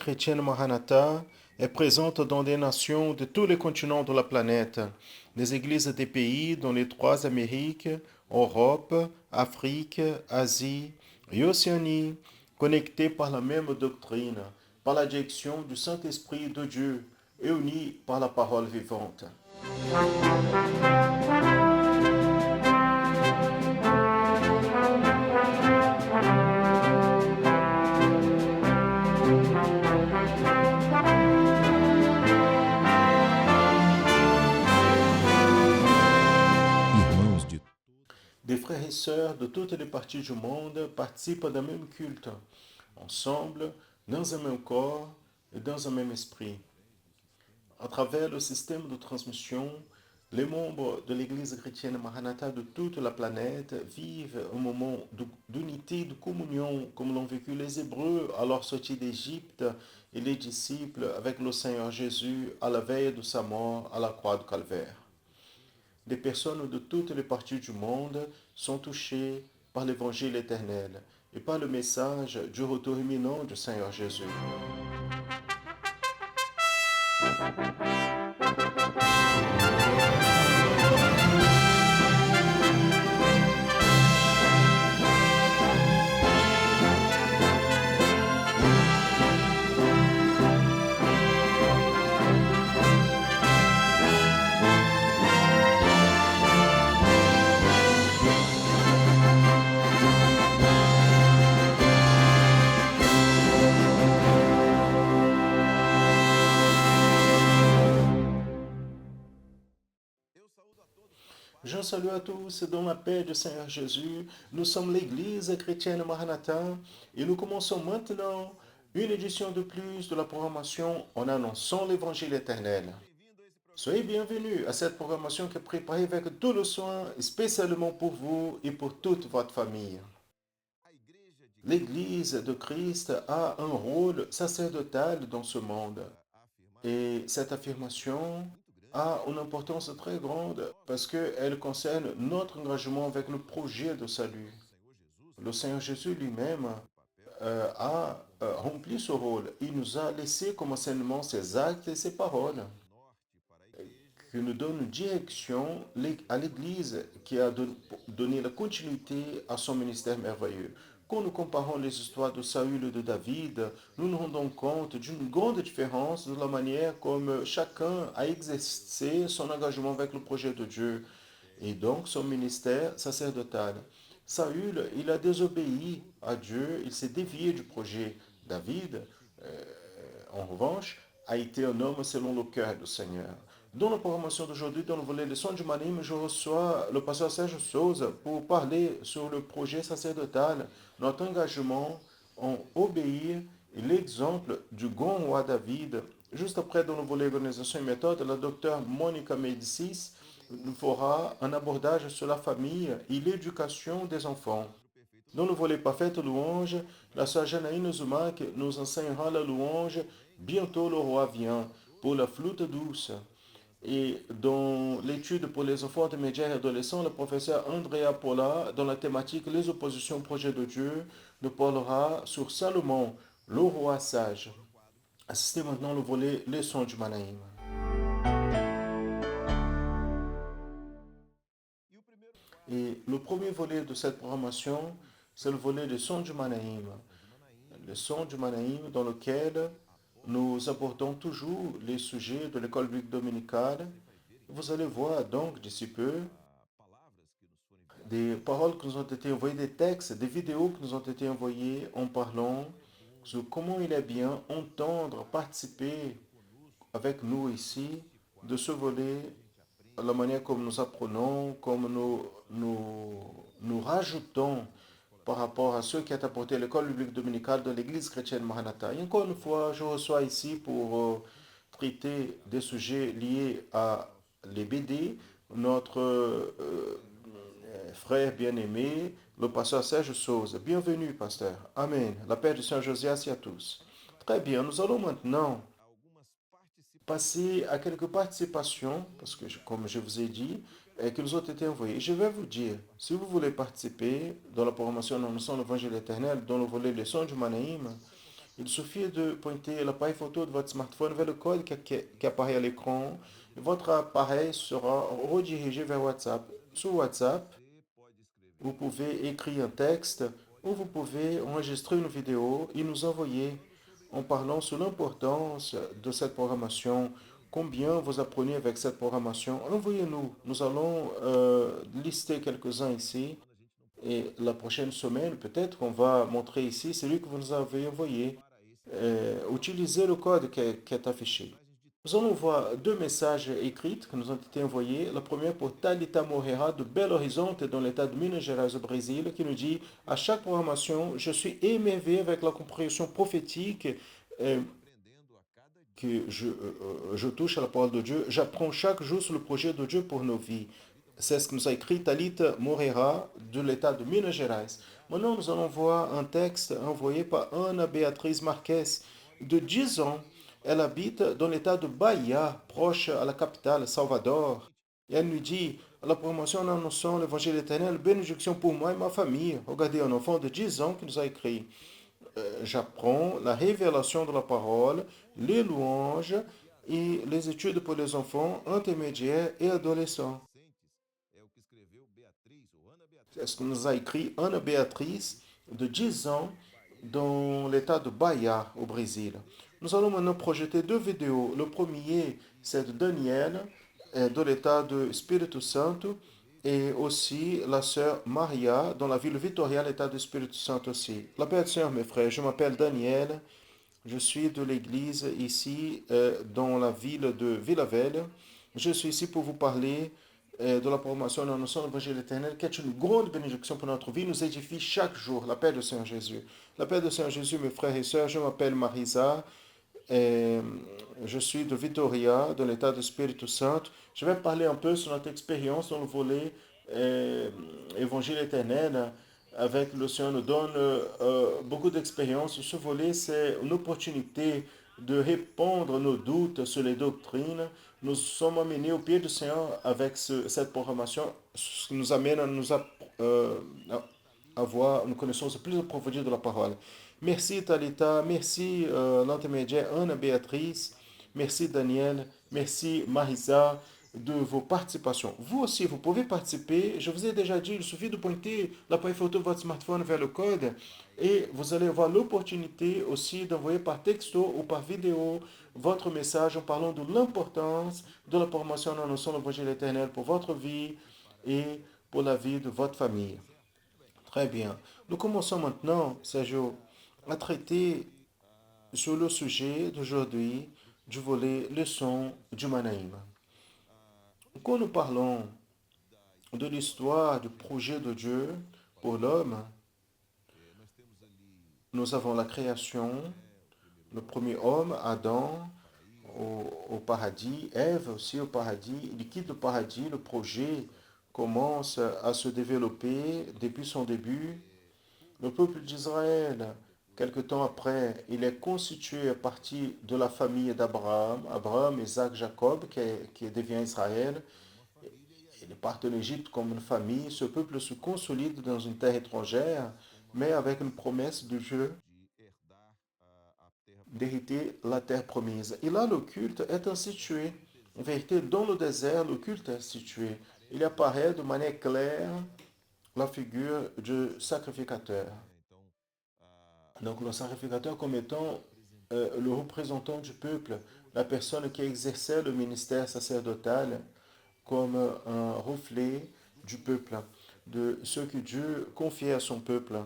chrétienne Maranatha est présente dans des nations de tous les continents de la planète, des églises des pays dans les trois Amériques, Europe, Afrique, Asie et Océanie, connectées par la même doctrine, par la direction du Saint-Esprit de Dieu et unies par la parole vivante. Irmãos de Des frères et sœurs de toutes les parties du monde participent d'un même culte, ensemble, dans un même corps et dans un même esprit. À travers le système de transmission, les membres de l'Église chrétienne Maranatha de toute la planète vivent un moment d'unité, de communion, comme l'ont vécu les Hébreux à leur sortie d'Égypte et les disciples avec le Seigneur Jésus à la veille de sa mort à la croix de Calvaire. Des personnes de toutes les parties du monde sont touchées par l'évangile éternel et par le message du retour imminent du Seigneur Jésus. Je salue à tous dans la paix du Seigneur Jésus. Nous sommes l'Église chrétienne Maranatha et nous commençons maintenant une édition de plus de la programmation en annonçant l'Évangile éternel. Soyez bienvenus à cette programmation qui est préparée avec tout le soin, spécialement pour vous et pour toute votre famille. L'Église de Christ a un rôle sacerdotal dans ce monde. Et cette affirmation a une importance très grande parce qu'elle concerne notre engagement avec le projet de salut. Le Seigneur Jésus lui-même a rempli ce rôle. Il nous a laissé comme enseignement ses actes et ses paroles qui nous donnent une direction à l'Église qui a donné la continuité à son ministère merveilleux. Quand nous comparons les histoires de Saül et de David, nous nous rendons compte d'une grande différence de la manière comme chacun a exercé son engagement avec le projet de Dieu et donc son ministère sacerdotal. Saül, il a désobéi à Dieu, il s'est dévié du projet. David, en revanche, a été un homme selon le cœur du Seigneur. Dans la programmation d'aujourd'hui, dans le volet Leçons du Manim, je reçois le pasteur Serge Souza pour parler sur le projet sacerdotal, notre engagement en obéir et l'exemple du grand roi David. Juste après, dans le volet Organisation et méthode, la docteure Monica Médicis nous fera un abordage sur la famille et l'éducation des enfants. Dans le volet Parfaite louange, la sœur Janaïne Zumak nous enseignera la louange Bientôt le roi vient pour la flûte douce. Et dans l'étude pour les enfants de médias et adolescents, le professeur Andrea Pola, dans la thématique Les oppositions au projet de Dieu, nous parlera sur Salomon, le roi sage. Assistez maintenant le volet Leçons du Manaïm. Et le premier volet de cette programmation, c'est le volet des sons du Manaïm. Le son du Manaïm dans lequel nous abordons toujours les sujets de l'école biblique dominicale. Vous allez voir donc d'ici peu des paroles qui nous ont été envoyées, des textes, des vidéos qui nous ont été envoyées en parlant sur comment il est bien entendre, participer avec nous ici de ce volet, la manière comme nous apprenons, comme nous rajoutons par rapport à ce qui est apporté à l'école biblique dominicale de l'Église chrétienne Maranatha. Et encore une fois, je reçois ici pour traiter des sujets liés à les BD, notre frère bien-aimé, le pasteur Serge Souza. Bienvenue, pasteur. Amen. La paix du Seigneur Josias à tous. Très bien, nous allons maintenant passer à quelques participations, parce que, comme je vous ai dit, qui nous ont été envoyées. Je vais vous dire, si vous voulez participer dans la programmation annonçant l'évangile éternel, dans le volet leçon du Manaïm, Il suffit de pointer l'appareil photo de votre smartphone vers le code qui apparaît à l'écran. Votre appareil sera redirigé vers WhatsApp. Sur WhatsApp, vous pouvez écrire un texte ou vous pouvez enregistrer une vidéo et nous envoyer en parlant sur l'importance de cette programmation, combien vous apprenez avec cette programmation. Envoyez-nous. Nous allons lister quelques-uns ici et la prochaine semaine, peut-être qu'on va montrer ici celui que vous nous avez envoyé. Utilisez le code qui est affiché. Nous allons voir deux messages écrits qui nous ont été envoyés. La première pour Thalita Moreira de Belo Horizonte dans l'état de Minas Gerais au Brésil qui nous dit à chaque programmation, je suis émerveillé avec la compréhension prophétique euh, je touche à la parole de Dieu. J'apprends chaque jour sur le projet de Dieu pour nos vies. C'est ce que nous a écrit Thalita Moreira de l'état de Minas Gerais. Maintenant, nous allons voir un texte envoyé par Ana Beatriz Marques de 10 ans. Elle habite dans l'état de Bahia, proche à la capitale, Salvador. Et elle nous dit, la promotion en annonçant l'évangile éternel, bénédiction pour moi et ma famille. Regardez un enfant de 10 ans qui nous a écrit. J'apprends la révélation de la parole, les louanges et les études pour les enfants intermédiaires et adolescents. C'est ce que nous a écrit Ana Beatriz, de 10 ans, dans l'état de Bahia, au Brésil. Nous allons maintenant projeter deux vidéos. Le premier, c'est de Daniel, de l'état de Espírito Santo, et aussi la sœur Maria, dans la ville Vitória, l'état de Espírito Santo aussi. La paix du Seigneur, mes frères, je m'appelle Daniel, je suis de l'église ici, dans la ville de Villavelle. Je suis ici pour vous parler de la promotion de la notion de l'évangile éternel, qui est une grande bénédiction pour notre vie, nous édifie chaque jour. La paix du Seigneur Jésus. La paix du Seigneur Jésus, mes frères et sœurs, je m'appelle Marisa. Et je suis de Vitoria, de l'état de Espírito Santo. Je vais parler un peu sur notre expérience dans le volet évangile éternel avec le Seigneur nous donne beaucoup d'expérience. Ce volet, c'est une opportunité de répondre nos doutes sur les doctrines. Nous sommes amenés au pied du Seigneur avec cette programmation, ce qui nous amène à nous avoir une connaissance plus approfondie de la parole. Merci Talita, merci l'intermédiaire Anna Béatrice, merci Daniel, merci Marisa de vos participations. Vous aussi, vous pouvez participer. Je vous ai déjà dit, il suffit de pointer l'appareil photo de votre smartphone vers le code et vous allez avoir l'opportunité aussi d'envoyer par texto ou par vidéo votre message en parlant de l'importance de la promotion de la notion de l'évangile éternel pour votre vie et pour la vie de votre famille. Très bien. Nous commençons maintenant, Sergio, à traiter sur le sujet d'aujourd'hui du volet leçon du Manaïm. Quand nous parlons de l'histoire du projet de Dieu pour l'homme, nous avons la création, le premier homme, Adam, au paradis, Ève aussi au paradis. Il quitte le paradis, le projet commence à se développer depuis son début. Le peuple d'Israël, quelque temps après, il est constitué à partir de la famille d'Abraham, Abraham, Isaac, Jacob, qui devient Israël. Ils partent en Égypte comme une famille. Ce peuple se consolide dans une terre étrangère, mais avec une promesse de Dieu d'hériter la terre promise. Et là, le culte est institué. En vérité, dans le désert, le culte est institué. Il apparaît de manière claire la figure du sacrificateur. Donc le sacrificateur comme étant le représentant du peuple, la personne qui exerçait le ministère sacerdotal comme un reflet du peuple, de ce que Dieu confiait à son peuple.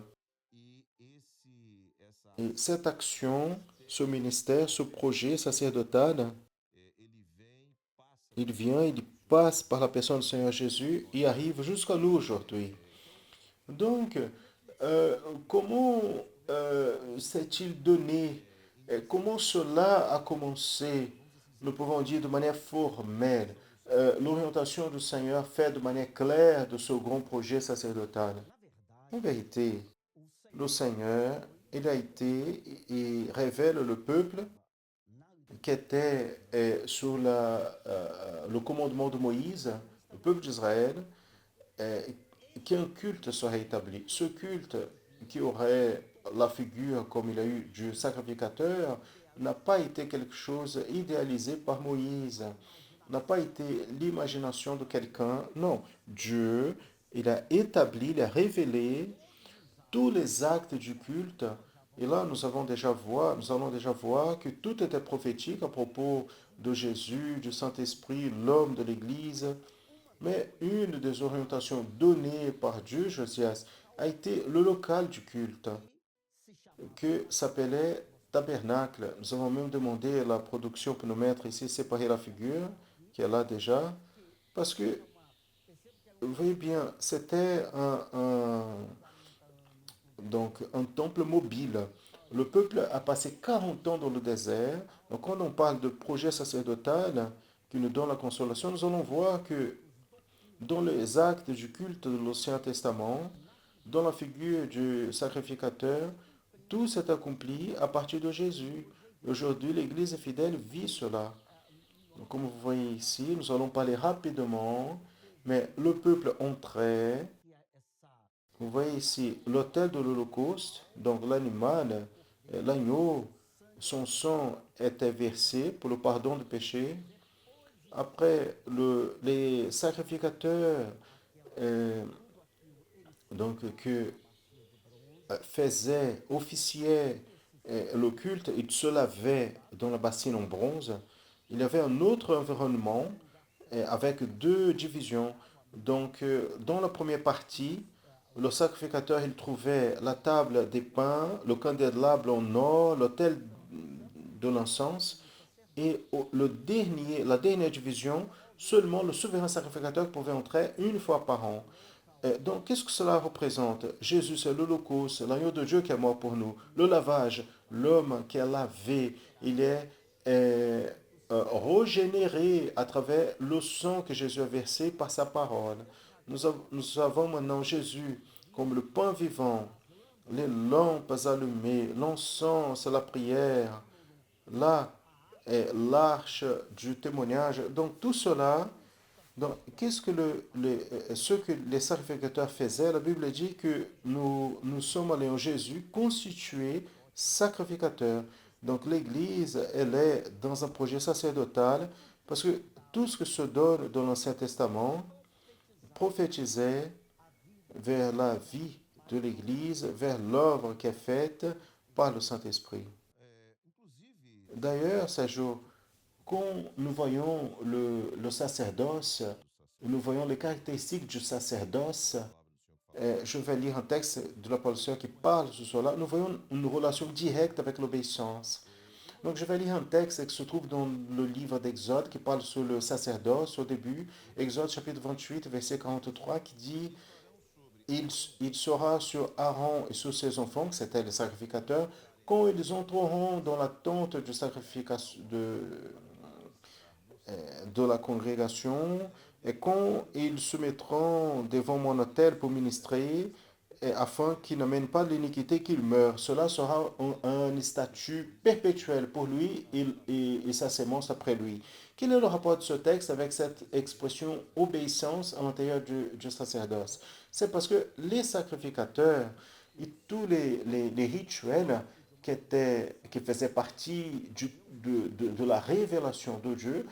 Et cette action, ce ministère, ce projet sacerdotal, il vient, il passe par la personne du Seigneur Jésus et arrive jusqu'à nous aujourd'hui. Donc, euh, comment s'est-il donné? Comment cela a commencé? Nous pouvons dire de manière formelle. L'orientation du Seigneur fait de manière claire de ce grand projet sacerdotal. En vérité, le Seigneur, il a été et révèle le peuple qui était sous le commandement de Moïse, le peuple d'Israël, euh, qu'un culte serait établi. Ce culte qui aurait la figure comme il a eu du sacrificateur n'a pas été quelque chose idéalisé par Moïse, n'a pas été l'imagination de quelqu'un. Non, Dieu, il a établi, il a révélé tous les actes du culte. Et là, nous allons déjà voir que tout était prophétique à propos de Jésus, du Saint-Esprit, l'homme de l'Église. Mais une des orientations données par Dieu, Josias, a été le local du culte, que s'appelait tabernacle. Nous avons même demandé à la production pour nous mettre ici, séparer la figure, qui est là déjà, parce que, vous voyez bien, c'était un temple mobile. Le peuple a passé 40 ans dans le désert. Donc quand on parle de projet sacerdotal qui nous donne la consolation, nous allons voir que dans les actes du culte de l'Ancien Testament, dans la figure du sacrificateur, tout s'est accompli à partir de Jésus. Aujourd'hui, l'Église fidèle vit cela. Donc, comme vous voyez ici, nous allons parler rapidement, mais le peuple entrait. Vous voyez ici l'autel de l'Holocauste, donc l'animal, l'agneau, son sang était versé pour le pardon du péché. Après, les sacrificateurs euh, que officiaient le culte, ils se lavaient dans la bassine en bronze. Il y avait un autre environnement avec deux divisions. Donc, dans la première partie, le sacrificateur, il trouvait la table des pains, le candélabre en or, l'autel de l'encens, et la dernière division, seulement le souverain sacrificateur pouvait entrer une fois par an. Donc, qu'est-ce que cela représente? Jésus, c'est l'Holocauste, l'agneau de Dieu qui est mort pour nous. Le lavage, l'homme qui est lavé, il est régénéré à travers le sang que Jésus a versé par sa parole. Nous avons maintenant Jésus comme le pain vivant, les lampes allumées, l'encens, la prière, là est l'arche du témoignage. Donc, tout cela, donc, qu'est-ce que ce que les sacrificateurs faisaient? La Bible dit que nous sommes allés en Jésus constitués sacrificateurs. Donc, l'Église, elle est dans un projet sacerdotal parce que tout ce que se donne dans l'Ancien Testament prophétisait vers la vie de l'Église, vers l'œuvre qui est faite par le Saint-Esprit. D'ailleurs, Sergio, quand nous voyons le sacerdoce, nous voyons les caractéristiques du sacerdoce. Je vais lire un texte de la parole qui parle sur cela. Nous voyons une relation directe avec l'obéissance. Donc, je vais lire un texte qui se trouve dans le livre d'Exode qui parle sur le sacerdoce au début. Exode chapitre 28, verset 43, qui dit il, il sera sur Aaron et sur ses enfants, c'était les sacrificateurs, quand ils entreront dans la tente de sacrification de la congrégation, et quand ils se mettront devant mon autel pour ministrer, et afin qu'ils n'amènent pas l'iniquité, qu'ils meurent. Cela sera un statut perpétuel pour lui et sa sémence après lui. Quel est le rapport de ce texte avec cette expression obéissance à l'intérieur du sacerdoce? C'est parce que les sacrificateurs et tous les rituels qui faisaient partie de la révélation de Dieu,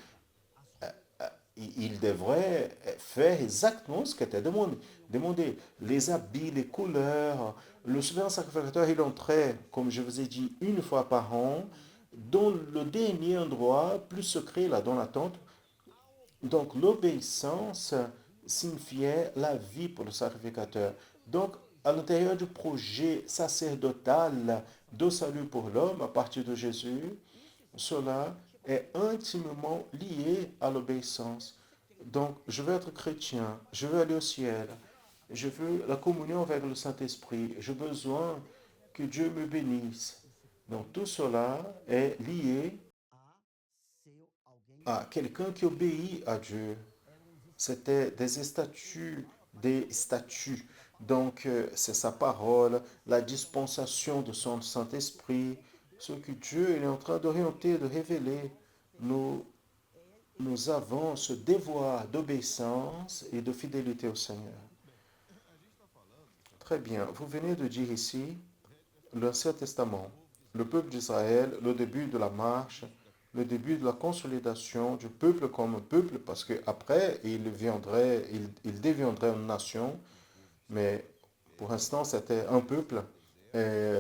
il devrait faire exactement ce qui était demandé. Les habits, les couleurs. Le souverain sacrificateur, il entrait, comme je vous ai dit, une fois par an, dans le dernier endroit, plus secret, là, dans la tente. Donc, l'obéissance signifiait la vie pour le sacrificateur. Donc, à l'intérieur du projet sacerdotal de salut pour l'homme, à partir de Jésus, cela est intimement lié à l'obéissance. Donc, je veux être chrétien, je veux aller au ciel, je veux la communion avec le Saint-Esprit, j'ai besoin que Dieu me bénisse. Donc, tout cela est lié à quelqu'un qui obéit à Dieu. C'était des statuts. Donc, c'est sa parole, la dispensation de son Saint-Esprit, ce que Dieu est en train d'orienter, de révéler. Nous, nous avons ce devoir d'obéissance et de fidélité au Seigneur. Très bien. Vous venez de dire ici l'Ancien Testament, le peuple d'Israël, le début de la marche, le début de la consolidation du peuple comme peuple, parce qu'après, il deviendrait une nation, mais pour l'instant, c'était un peuple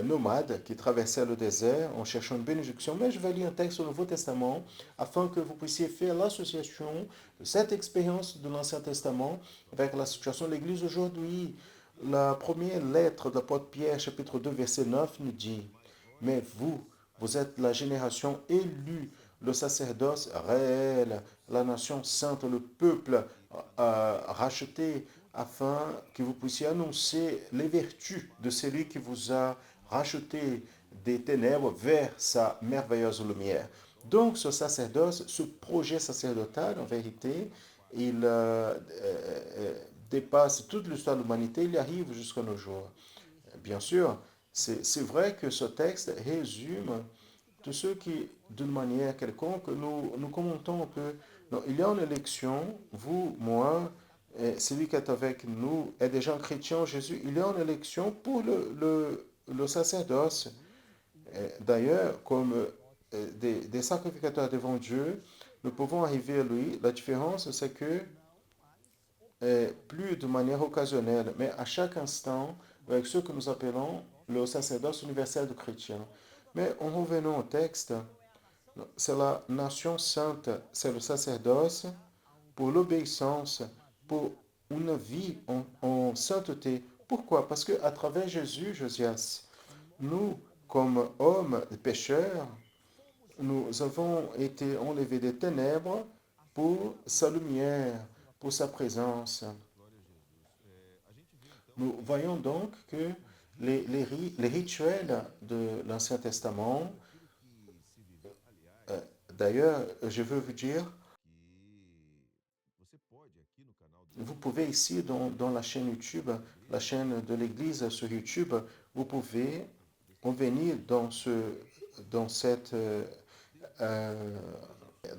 nomade qui traversait le désert en cherchant une bénédiction. Mais je vais lire un texte du Nouveau Testament afin que vous puissiez faire l'association de cette expérience de l'Ancien Testament avec la situation de l'Église aujourd'hui. La première lettre de l'apôtre Pierre, chapitre 2, verset 9, nous dit, mais vous êtes la génération élue, le sacerdoce réel, la nation sainte, le peuple racheté, afin que vous puissiez annoncer les vertus de celui qui vous a racheté des ténèbres vers sa merveilleuse lumière. Donc ce sacerdoce, ce projet sacerdotal, en vérité, il dépasse toute l'histoire de l'humanité, il arrive jusqu'à nos jours. Bien sûr, c'est vrai que ce texte résume tous ceux qui, d'une manière quelconque, nous commentons un peu. Donc, il y a une élection, vous, moi, et celui qui est avec nous est déjà un chrétien en Jésus. Il y a une élection pour le sacerdoce. D'ailleurs, comme des sacrificateurs devant Dieu, nous pouvons arriver à lui. La différence, c'est que plus de manière occasionnelle, mais à chaque instant, avec ce que nous appelons le sacerdoce universel de chrétiens. Mais en revenant au texte, c'est la nation sainte, c'est le sacerdoce pour l'obéissance, pour une vie en sainteté. Pourquoi? Parce qu'à travers Jésus, Josias, nous, comme hommes pécheurs, nous avons été enlevés des ténèbres pour sa lumière, pour sa présence. Nous voyons donc que les rituels de l'Ancien Testament, d'ailleurs, je veux vous dire, vous pouvez ici dans la chaîne YouTube, la chaîne de l'Église sur YouTube, vous pouvez venir dans cette, euh,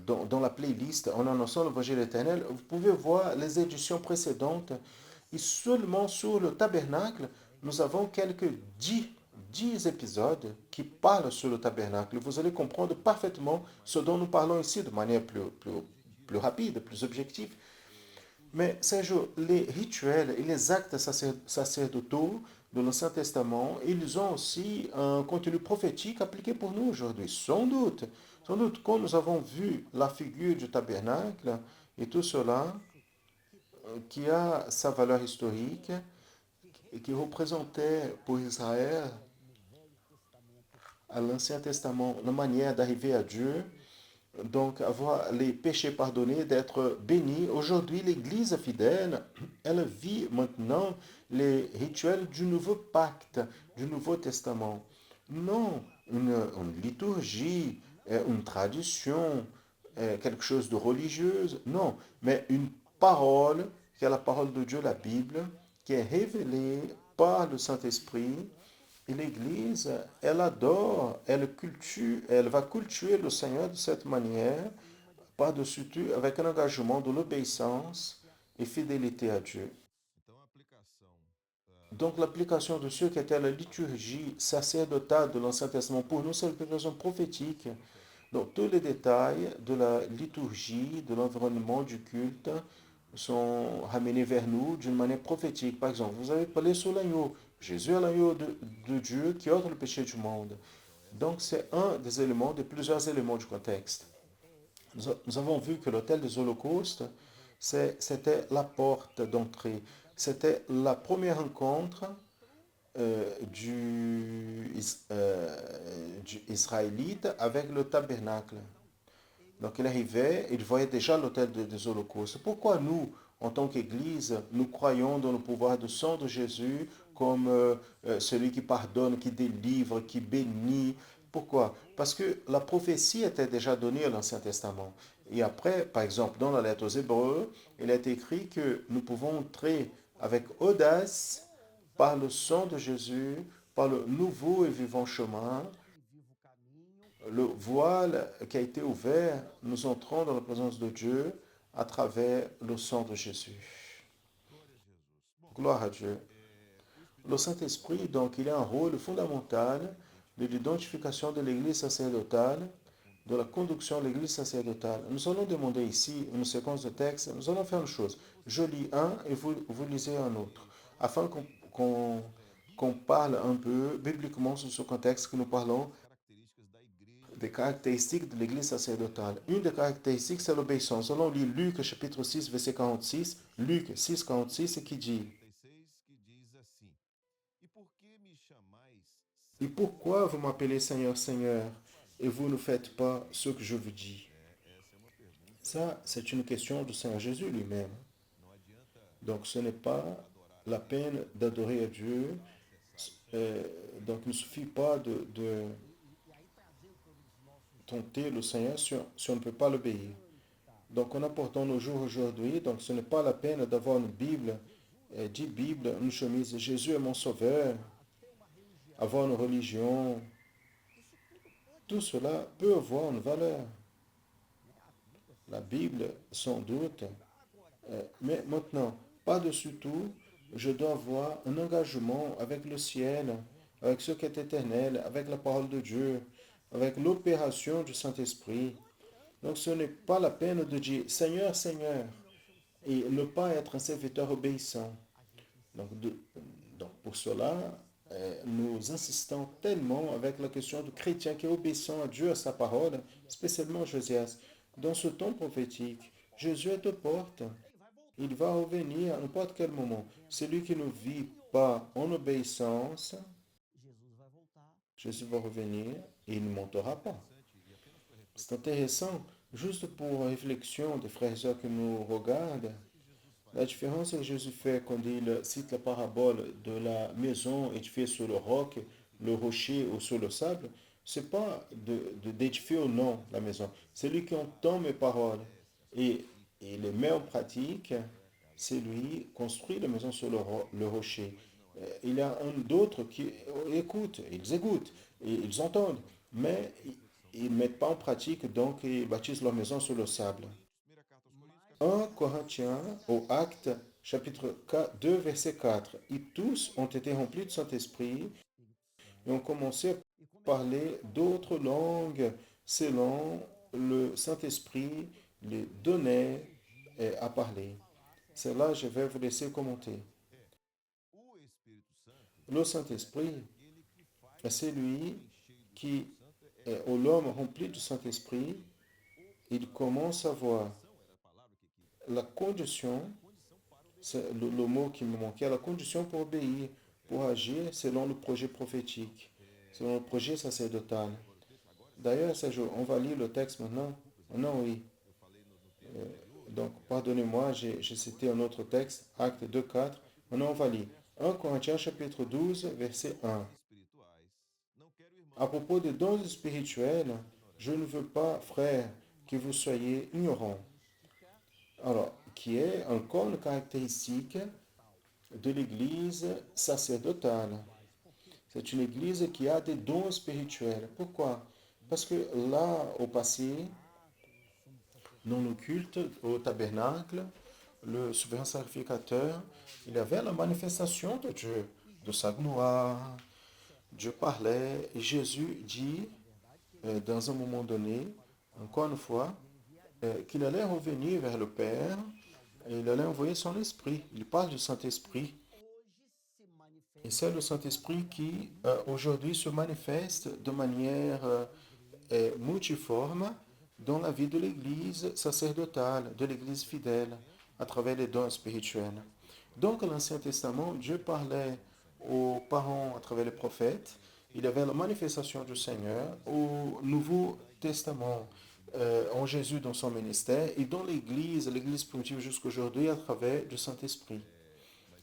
dans la playlist en annonçant l'Évangile éternel. Vous pouvez voir les éditions précédentes et seulement sur le tabernacle, nous avons quelques 10 épisodes qui parlent sur le tabernacle. Vous allez comprendre parfaitement ce dont nous parlons ici de manière plus rapide, plus objective. Mais Sergio, les rituels et les actes sacerdotaux de l'Ancien Testament, ils ont aussi un contenu prophétique appliqué pour nous aujourd'hui. Sans doute. Sans doute, quand nous avons vu la figure du tabernacle et tout cela, qui a sa valeur historique et qui représentait pour Israël, à l'Ancien Testament, la manière d'arriver à Dieu, donc avoir les péchés pardonnés, d'être béni. Aujourd'hui, l'Église fidèle, elle vit maintenant les rituels du nouveau pacte, du Nouveau Testament. Non une liturgie, une tradition, quelque chose de religieuse, non, mais une parole, qui est la parole de Dieu, la Bible, qui est révélée par le Saint-Esprit. Et l'Église, elle adore, elle va cultuer le Seigneur de cette manière, par-dessus tout, avec un engagement de l'obéissance et fidélité à Dieu. Donc l'application de ce qu'était la liturgie sacerdotale de l'Ancien Testament, pour nous, c'est l'application prophétique. Donc tous les détails de la liturgie, de l'environnement du culte, sont ramenés vers nous d'une manière prophétique. Par exemple, vous avez parlé sur l'agneau. Jésus est l'agneau de Dieu qui ôte le péché du monde. Donc c'est un des éléments, de plusieurs éléments du contexte. Nous avons vu que l'autel des holocaustes, c'était la porte d'entrée. C'était la première rencontre du Israélite avec le tabernacle. Donc il arrivait, il voyait déjà l'autel des holocaustes. Pourquoi nous, en tant qu'Église, nous croyons dans le pouvoir du sang de Jésus comme celui qui pardonne, qui délivre, qui bénit? Pourquoi? Parce que la prophétie était déjà donnée à l'Ancien Testament. Et après, par exemple, dans la lettre aux Hébreux, il est écrit que nous pouvons entrer avec audace par le sang de Jésus, par le nouveau et vivant chemin, le voile qui a été ouvert, nous entrons dans la présence de Dieu à travers le sang de Jésus. Gloire à Dieu. Le Saint-Esprit, donc, il a un rôle fondamental de l'identification de l'Église sacerdotale, de la conduction de l'Église sacerdotale. Nous allons demander ici une séquence de textes. Nous allons faire une chose. Je lis un et vous lisez un autre, afin qu'on parle un peu bibliquement sur ce contexte que nous parlons des caractéristiques de l'Église sacerdotale. Une des caractéristiques, c'est l'obéissance. Allons lire Luc chapitre 6, verset 46. Luc 6, 46, qui dit: Et pourquoi vous m'appelez Seigneur, Seigneur, et vous ne faites pas ce que je vous dis? Ça, c'est une question du Seigneur Jésus lui-même. Donc, ce n'est pas la peine d'adorer à Dieu. Euh, donc, il ne suffit pas de tenter le Seigneur si on ne peut pas l'obéir. Donc, en apportant nos jours aujourd'hui, donc ce n'est pas la peine d'avoir une Bible, 10 Bibles, une chemise. Jésus est mon sauveur, avoir une religion. Tout cela peut avoir une valeur. La Bible, sans doute. Mais maintenant, par-dessus tout, je dois avoir un engagement avec le ciel, avec ce qui est éternel, avec la parole de Dieu, avec l'opération du Saint-Esprit. Donc ce n'est pas la peine de dire Seigneur, Seigneur, et ne pas être un serviteur obéissant. Donc, donc pour cela, nous insistons tellement avec la question du chrétien qui est obéissant à Dieu, à sa parole, spécialement Josias. Dans ce temps prophétique, Jésus est aux portes. Il va revenir à n'importe quel moment. Celui qui ne vit pas en obéissance, Jésus va revenir et il ne montera pas. C'est intéressant, juste pour réflexion des frères et sœurs qui nous regardent, la différence que Jésus fait quand il cite la parabole de la maison édifiée sur le roc, le rocher ou sur le sable, c'est pas d'édifier ou non la maison. Celui qui entend mes paroles et, et les met en pratique, c'est lui qui construit la maison sur le rocher. Il y a d'autres qui écoutent, ils écoutent, et ils entendent, mais ils ne mettent pas en pratique, donc ils bâtissent leur maison sur le sable. 1 Corinthiens au Acte, chapitre 2, verset 4. Et tous ont été remplis de Saint-Esprit et ont commencé à parler d'autres langues selon le Saint-Esprit les donnait à parler. C'est là je vais vous laisser commenter. Le Saint-Esprit, c'est lui qui, au l'homme rempli du Saint-Esprit, il commence à voir la condition, c'est le mot qui me manquait, la condition pour obéir, pour agir selon le projet prophétique, selon le projet sacerdotal. D'ailleurs, on va lire le texte maintenant. Maintenant, oui. Euh, donc, pardonnez-moi, j'ai cité un autre texte, Acte 2, 4. Maintenant, on va lire 1 Corinthiens chapitre 12, verset 1. À propos des dons spirituels, je ne veux pas, frères, que vous soyez ignorants. Alors, qui est encore une caractéristique de l'église sacerdotale. C'est une église qui a des dons spirituels. Pourquoi? Parce que là, au passé, dans le culte, au tabernacle, le souverain sacrificateur, il y avait la manifestation de Dieu, de sa gloire. Dieu parlait et Jésus dit, dans un moment donné, encore une fois, qu'il allait revenir vers le Père et il allait envoyer son esprit. Il parle du Saint-Esprit. Et c'est le Saint-Esprit qui aujourd'hui se manifeste de manière multiforme dans la vie de l'Église sacerdotale, de l'Église fidèle, à travers les dons spirituels. Donc, l'Ancien Testament, Dieu parlait aux parents à travers les prophètes. Il y avait la manifestation du Seigneur au Nouveau Testament, en Jésus dans son ministère, et dans l'Église primitive jusqu'à aujourd'hui, à travers du Saint-Esprit.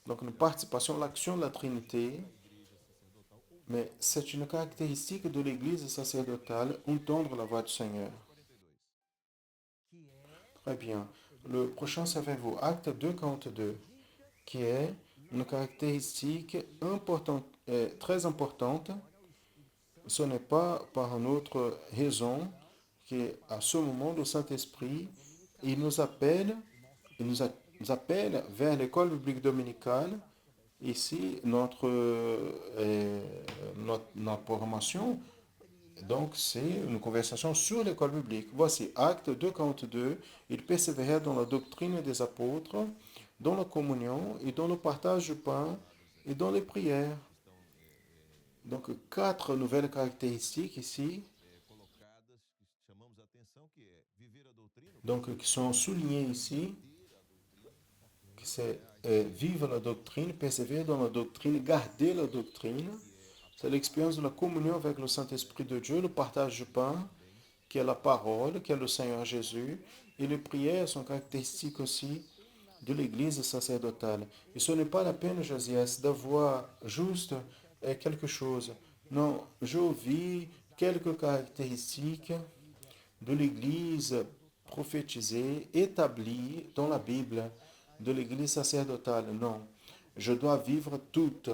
Donc, une participation à l'action de la Trinité, mais c'est une caractéristique de l'Église sacerdotale, entendre la voix du Seigneur. Très bien. Le prochain, savez-vous, Acte 2, 42, qui est une caractéristique importante, très importante. Ce n'est pas par une autre raison qu'à ce moment, le Saint-Esprit, il nous appelle vers l'école biblique dominicale Ici, notre programmation, donc, c'est une conversation sur l'école biblique. Voici, Acte 2:42, ils persévérèrent dans la doctrine des apôtres, dans la communion et dans le partage du pain et dans les prières. Donc, quatre nouvelles caractéristiques ici, donc, qui sont soulignées ici, que c'est vivre la doctrine, persévérer dans la doctrine, garder la doctrine. C'est l'expérience de la communion avec le Saint-Esprit de Dieu, le partage du pain, qui est la parole, qui est le Seigneur Jésus. Et les prières sont caractéristiques aussi de l'Église sacerdotale. Et ce n'est pas la peine, Josias, d'avoir juste quelque chose. Non, je vis quelques caractéristiques de l'Église prophétisée, établie dans la Bible, de l'Église sacerdotale. Non, je dois vivre toute.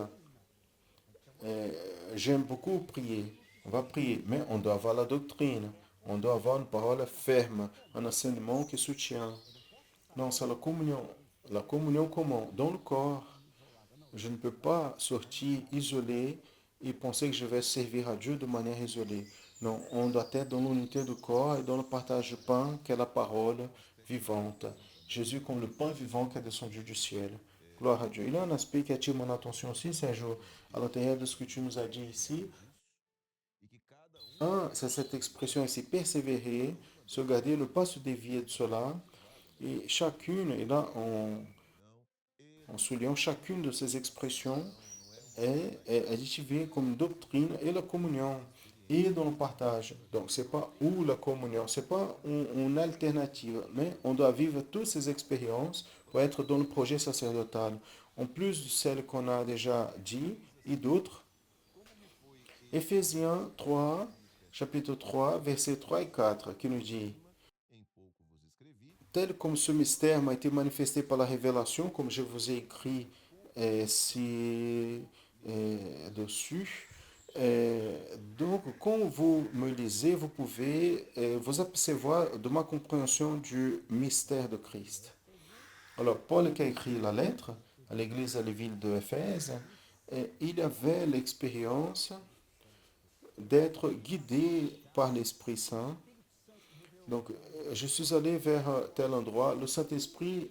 J'aime beaucoup prier. On va prier, mais on doit avoir la doctrine. On doit avoir une parole ferme, un enseignement qui soutient. Non, c'est la communion. La communion comment? Dans le corps. Je ne peux pas sortir isolé et penser que je vais servir à Dieu de manière isolée. Non, on doit être dans l'unité du corps et dans le partage du pain, qui est la parole vivante. Jésus comme le pain vivant qui est descendu du ciel. Gloire à Dieu. Il y a un aspect qui attire mon attention aussi, Sergio, à l'intérieur de ce que tu nous as dit ici. Un, c'est cette expression ici, persévérer, se garder, ne pas se dévier de cela. Et chacune, et là, en soulignant chacune de ces expressions, est adjectivée comme doctrine et la communion et dans le partage. Donc, c'est pas ou la communion, c'est pas une alternative, mais on doit vivre toutes ces expériences pour être dans le projet sacerdotal. En plus de celles qu'on a déjà dit et d'autres, Éphésiens 3, chapitre 3, versets 3 et 4, qui nous dit, tel comme ce mystère m'a été manifesté par la révélation, comme je vous ai écrit dessus. Donc, quand vous me lisez, vous pouvez vous apercevoir de ma compréhension du mystère de Christ. Alors, Paul qui a écrit la lettre à l'église à la ville de Éphèse, il avait l'expérience d'être guidé par l'Esprit Saint. Donc, je suis allé vers tel endroit. Le Saint-Esprit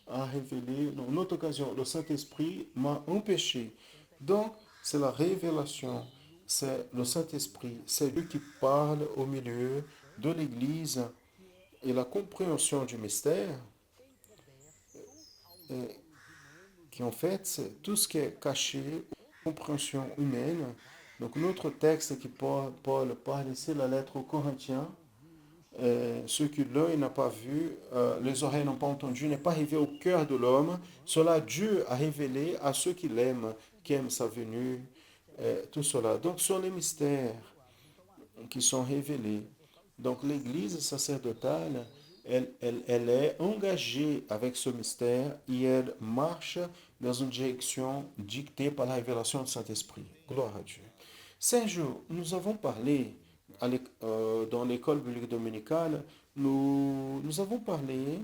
a révélé, dans une autre occasion, le Saint-Esprit m'a empêché. Donc, c'est la révélation, c'est le Saint-Esprit, c'est lui qui parle au milieu de l'Église et la compréhension du mystère, euh, qui en fait, c'est tout ce qui est caché, compréhension humaine. Donc, notre texte qui Paul parle ici, la lettre aux Corinthiens, ce que l'œil n'a pas vu, les oreilles n'ont pas entendu, n'est pas arrivé au cœur de l'homme. Cela Dieu a révélé à ceux qui l'aiment, qui aiment sa venue, tout cela. Donc, ce sont les mystères qui sont révélés. Donc, l'Église sacerdotale, elle est engagée avec ce mystère et elle marche dans une direction dictée par la révélation du Saint-Esprit. Gloire à Dieu. Sergio, nous avons parlé dans l'école biblique dominicale, nous avons parlé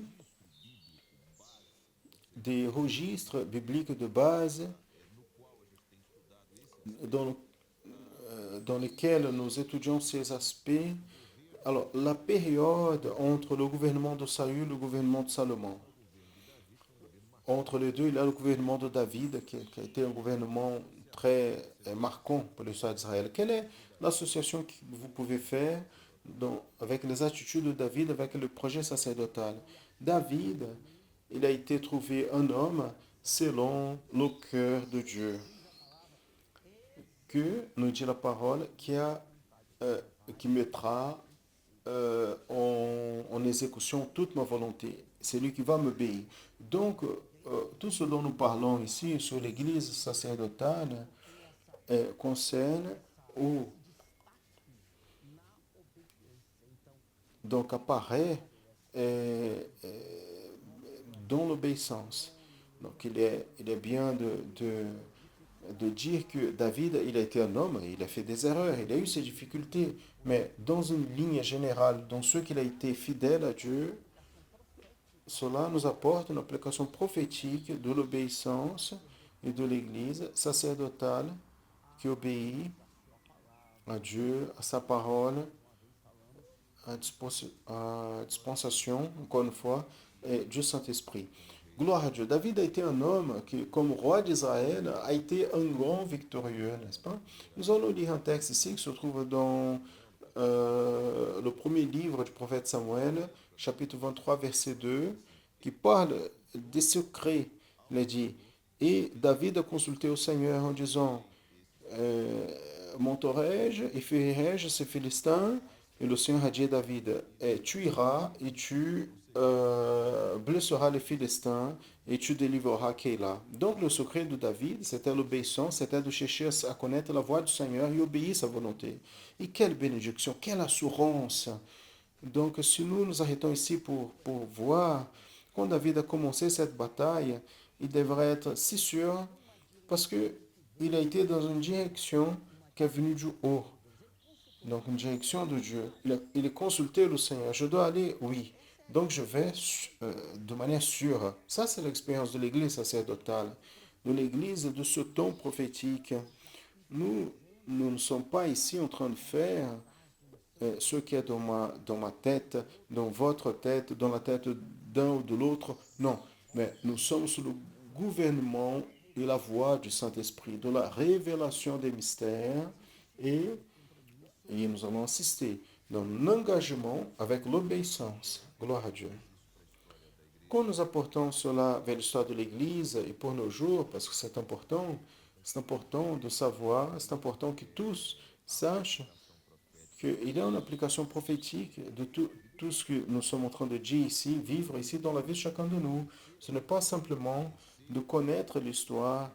des registres bibliques de base dans, dans lesquels nous étudions ces aspects. Alors, la période entre le gouvernement de Saül et le gouvernement de Salomon. Entre les deux, il y a le gouvernement de David, qui a été un gouvernement très marquant pour l'histoire d'Israël. Quelle est l'association que vous pouvez faire avec les attitudes de David, avec le projet sacerdotal? David, il a été trouvé un homme selon le cœur de Dieu, que, nous dit la parole, qui mettra en exécution toute ma volonté. C'est lui qui va m'obéir. Donc, tout ce dont nous parlons ici sur l'Église sacerdotale concerne ou donc apparaît euh, euh, dans l'obéissance. Donc, il est bien de dire que David, il a été un homme, il a fait des erreurs, il a eu ses difficultés, mais dans une ligne générale, dans ce qu'il a été fidèle à Dieu, cela nous apporte une application prophétique de l'obéissance et de l'Église sacerdotale qui obéit à Dieu, à sa parole, à dispensation, encore une fois, et du Saint-Esprit. Gloire à Dieu. David a été un homme qui, comme roi d'Israël, a été un grand victorieux, n'est-ce pas? Nous allons lire un texte ici qui se trouve dans le premier livre du prophète Samuel, chapitre 23, verset 2, qui parle des secrets, il a dit. Et David a consulté au Seigneur en disant, euh, monterai-je et ferirai-je ces Philistins? Et le Seigneur a dit à David, tu iras et tu blesseras les Philistins et tu délivreras Keila. Donc le secret de David, c'était l'obéissance, c'était de chercher à connaître la voix du Seigneur et obéir à sa volonté. Et quelle bénédiction, quelle assurance. Donc si nous nous arrêtons ici pour voir, quand David a commencé cette bataille, il devrait être si sûr parce que il a été dans une direction qui est venue du haut, donc une direction de Dieu. Il a consulté le Seigneur. Je dois aller, oui. Donc je vais de manière sûre. Ça, c'est l'expérience de l'Église sacerdotale, de l'Église de ce ton prophétique. Nous, nous ne sommes pas ici en train de faire ce qui est dans ma tête, dans votre tête, dans la tête d'un ou de l'autre. Non, mais nous sommes sous le gouvernement et la voix du Saint-Esprit, de la révélation des mystères et, et nous allons insister dans l'engagement avec l'obéissance. Gloire à Dieu. Quand nous apportons cela vers l'histoire de l'Église et pour nos jours, parce que c'est important de savoir, c'est important que tous sachent qu'il y a une application prophétique de tout ce que nous sommes en train de dire ici, vivre ici dans la vie de chacun de nous. Ce n'est pas simplement de connaître l'histoire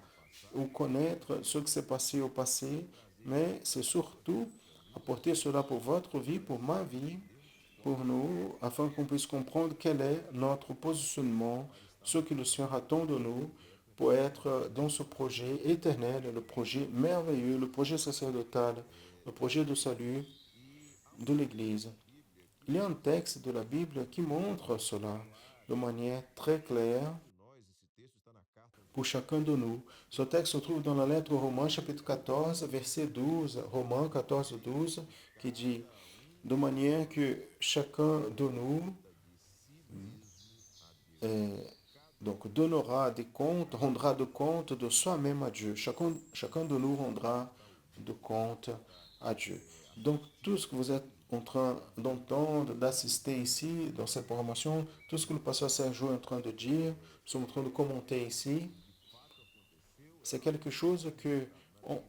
ou connaître ce qui s'est passé au passé, mais c'est surtout apporter cela pour votre vie, pour ma vie, pour nous, afin qu'on puisse comprendre quel est notre positionnement, ce que le Seigneur attend de nous pour être dans ce projet éternel, le projet merveilleux, le projet sacerdotal, le projet de salut de l'Église. Il y a un texte de la Bible qui montre cela de manière très claire pour chacun de nous. Ce texte se trouve dans la lettre aux Romains, chapitre 14, verset 12, Romains 14, 12, qui dit, de manière que chacun de nous euh, donc donnera des comptes, rendra de compte de soi-même à Dieu. Chacun de nous rendra de compte à Dieu. Donc tout ce que vous êtes en train d'entendre, d'assister ici, dans cette programmation, tout ce que le pasteur Sergio est en train de dire, nous sommes en train de commenter ici, c'est quelque chose que,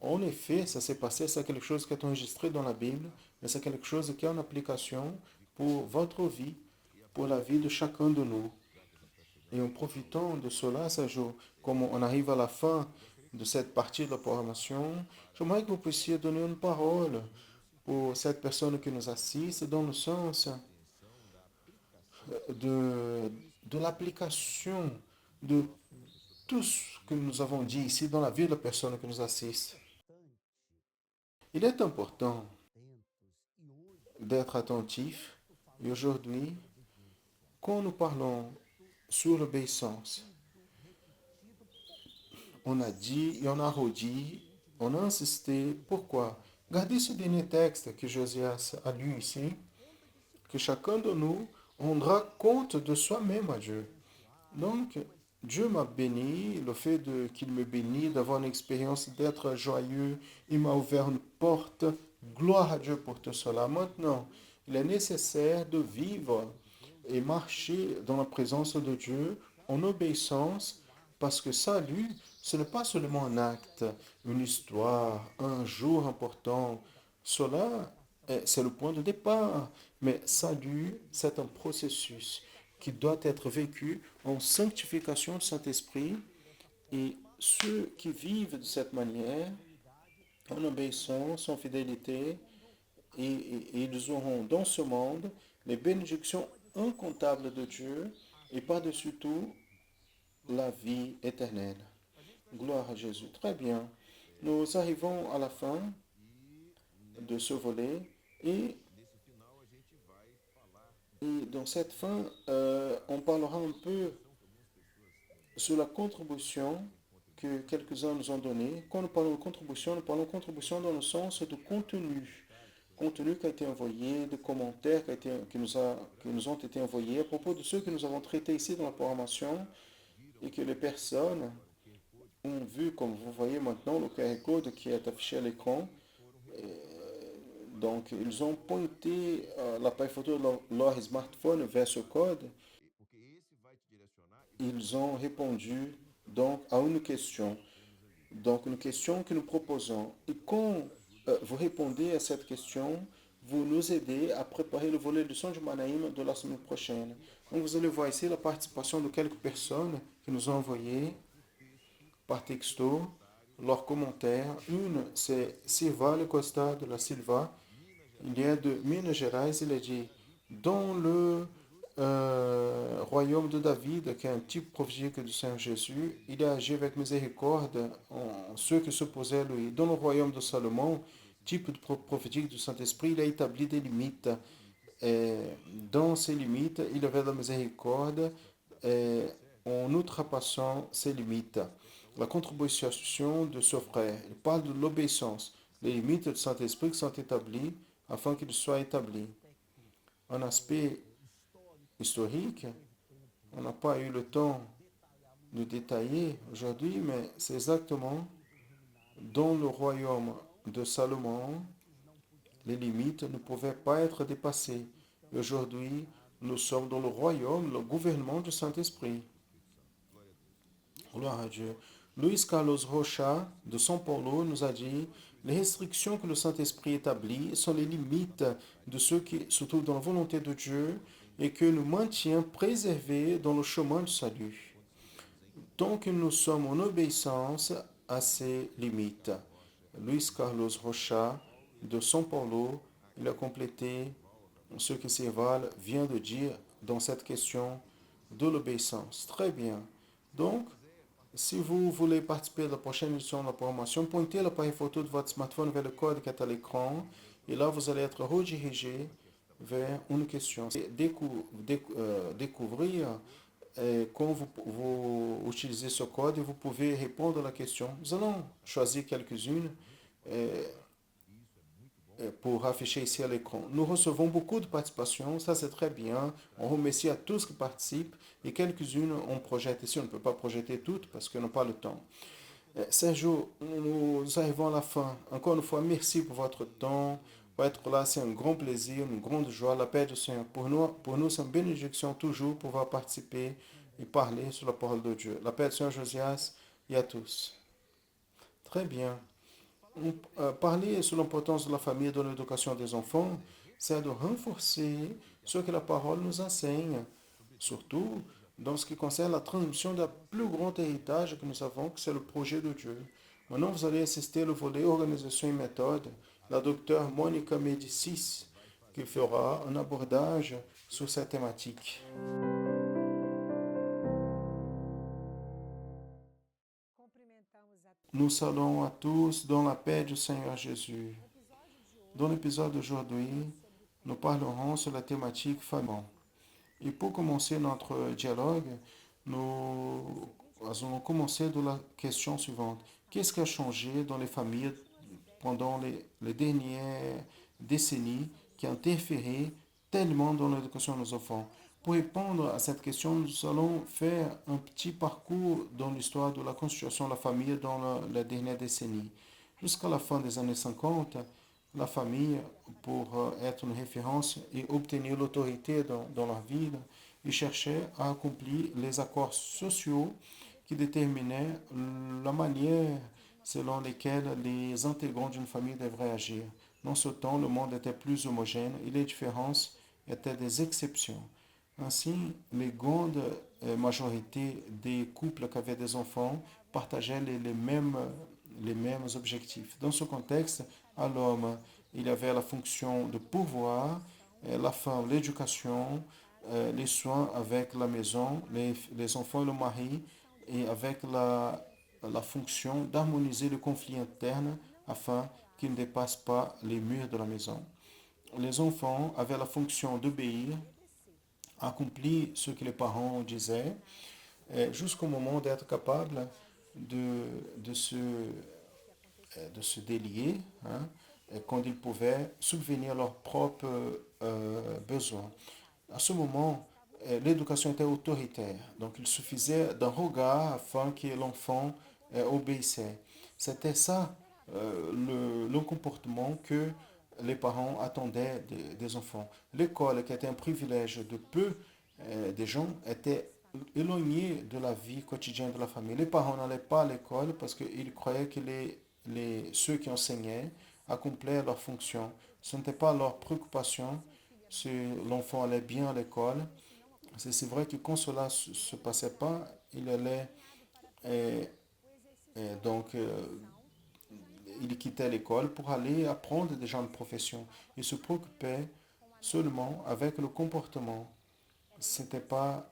en effet, ça s'est passé, c'est quelque chose qui est enregistré dans la Bible, mais c'est quelque chose qui est en application pour votre vie, pour la vie de chacun de nous. Et en profitant de cela, Sergio, comme on arrive à la fin de cette partie de la programmation, j'aimerais que vous puissiez donner une parole pour cette personne qui nous assiste dans le sens de l'application de tout ce que nous avons dit ici dans la vie de la personne qui nous assiste. Il est important d'être attentif et aujourd'hui, quand nous parlons sur l'obéissance, on a dit et on a redit, on a insisté. Pourquoi? Regardez ce dernier texte que Josias a lu ici, que chacun de nous rendra compte de soi-même à Dieu. Donc, Dieu m'a béni, le fait qu'il me bénisse, d'avoir une expérience d'être joyeux, il m'a ouvert une porte. Gloire à Dieu pour tout cela. Maintenant, il est nécessaire de vivre et marcher dans la présence de Dieu en obéissance, parce que salut, ce n'est pas seulement un acte, une histoire, un jour important. Cela, c'est le point de départ. Mais salut, c'est un processus qui doit être vécu en sanctification du Saint-Esprit. Et ceux qui vivent de cette manière, en obéissance, en fidélité, et ils auront dans ce monde les bénédictions incomptables de Dieu et par-dessus tout la vie éternelle. Gloire à Jésus. Très bien. Nous arrivons à la fin de ce volet et, et dans cette fin, on parlera un peu sur la contribution que quelques-uns nous ont donné. Quand nous parlons de contribution, nous parlons de contribution dans le sens de contenu. Contenu qui a été envoyé, de commentaires qui nous ont été envoyés à propos de ceux que nous avons traités ici dans la programmation et que les personnes ont vu, comme vous voyez maintenant, le QR code qui est affiché à l'écran. Donc, ils ont pointé l'appareil photo de leur smartphone vers ce code. Ils ont répondu donc à une question. Donc, une question que nous proposons. Et quand vous répondez à cette question, vous nous aidez à préparer le volet de Songe Manaïm de la semaine prochaine. Donc, vous allez voir ici la participation de quelques personnes qui nous ont envoyé par texto leurs commentaires. Une, c'est Silva Costa de la Silva. Il est de Minas Gerais. Il a dit dans le royaume de David, qui est un type prophétique du Seigneur Jésus, il a agi avec miséricorde en ceux qui s'opposaient à lui. Dans le royaume de Salomon, type prophétique du Saint-Esprit, il a établi des limites. Et dans ces limites, il avait la miséricorde et en outrepassant ces limites. La contribution de ce frère, il parle de l'obéissance. Les limites du Saint-Esprit qui sont établies afin qu'il soit établi. Un aspect historique, on n'a pas eu le temps de détailler aujourd'hui, mais c'est exactement dans le royaume de Salomon, les limites ne pouvaient pas être dépassées. Aujourd'hui, nous sommes dans le royaume, le gouvernement du Saint-Esprit. Gloire à Dieu. Luis Carlos Rocha, de São Paulo, nous a dit les restrictions que le Saint-Esprit établit sont les limites de ceux qui se trouvent dans la volonté de Dieu et que nous maintient préservés dans le chemin du salut. Donc nous sommes en obéissance à ces limites. Luis Carlos Rocha, de São Paulo, il a complété ce que Serval vient de dire dans cette question de l'obéissance. Très bien. Donc, si vous voulez participer à la prochaine édition de la programmation, pointez l'appareil photo de votre smartphone vers le code qui est à l'écran et là, vous allez être redirigé vers une question. Découvrir quand vous utilisez ce code, vous pouvez répondre à la question. Nous allons choisir quelques-unes pour afficher ici à l'écran. Nous recevons beaucoup de participations, ça c'est très bien. On remercie à tous qui participent et quelques-unes on projette ici. On ne peut pas projeter toutes parce qu'on n'a pas le temps. Sergio, nous arrivons à la fin. Encore une fois, merci pour votre temps. Pour être là, c'est un grand plaisir, une grande joie, la paix du Seigneur. Pour nous c'est une bénédiction toujours pouvoir participer et parler sur la parole de Dieu. La paix du Seigneur Josias et à tous. Très bien. Parler sur l'importance de la famille dans l'éducation des enfants, c'est de renforcer ce que la parole nous enseigne, surtout dans ce qui concerne la transmission d'un plus grand héritage que nous avons, que c'est le projet de Dieu. Maintenant, vous allez assister au volet organisation et méthode, la docteure Monica Médicis, qui fera un abordage sur cette thématique. Nous saluons à tous dans la paix du Seigneur Jésus. Dans l'épisode d'aujourd'hui, nous parlerons sur la thématique famille. Et pour commencer notre dialogue, nous allons commencer de la question suivante. Qu'est-ce qui a changé dans les familles pendant les dernières décennies qui a interféré tellement dans l'éducation de nos enfants? Pour répondre à cette question, nous allons faire un petit parcours dans l'histoire de la constitution de la famille dans la dernière décennie. Jusqu'à la fin des années 50, la famille, pour être une référence et obtenir l'autorité dans leur vie, ils cherchaient à accomplir les accords sociaux qui déterminaient la manière selon laquelle les intégrants d'une famille devraient agir. Dans ce temps, le monde était plus homogène et les différences étaient des exceptions. Ainsi, les grandes majorités des couples qui avaient des enfants partageaient les mêmes objectifs. Dans ce contexte, à l'homme, il y avait la fonction de pourvoir, la femme, l'éducation, les soins avec la maison, les enfants et le mari, et avec la fonction d'harmoniser le conflit interne afin qu'il ne dépasse pas les murs de la maison. Les enfants avaient la fonction d'obéir, accomplir ce que les parents disaient, jusqu'au moment d'être capables de, de se, de se délier, hein, quand ils pouvaient subvenir à leurs propres besoins. À ce moment, l'éducation était autoritaire, donc il suffisait d'un regard afin que l'enfant obéissait. C'était ça le comportement que les parents attendaient des enfants. L'école, qui était un privilège de peu des gens, était éloignée de la vie quotidienne de la famille. Les parents n'allaient pas à l'école parce qu'ils croyaient que ceux qui enseignaient accomplaient leur fonction. Ce n'était pas leur préoccupation si l'enfant allait bien à l'école. C'est vrai que quand cela ne se passait pas, il allait euh, donc il quittait l'école pour aller apprendre des gens de profession. Il se préoccupait seulement avec le comportement. Ce n'était pas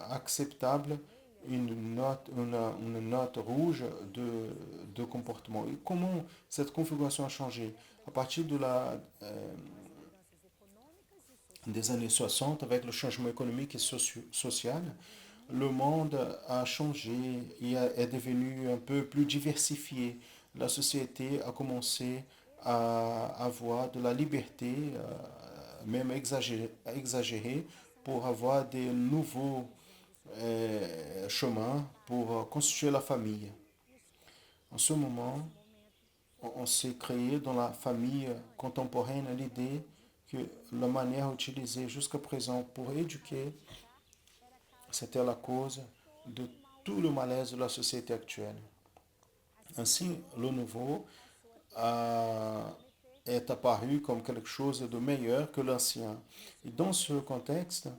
acceptable une note rouge de comportement. Et comment cette configuration a changé? À partir des années 60, avec le changement économique et social, le monde a changé et est devenu un peu plus diversifié. La société a commencé à avoir de la liberté, même exagérée, pour avoir des nouveaux chemins pour constituer la famille. En ce moment, on s'est créé dans la famille contemporaine l'idée que la manière utilisée jusqu'à présent pour éduquer, c'était la cause de tout le malaise de la société actuelle. Ainsi, le nouveau est apparu comme quelque chose de meilleur que l'ancien. Et dans ce contexte,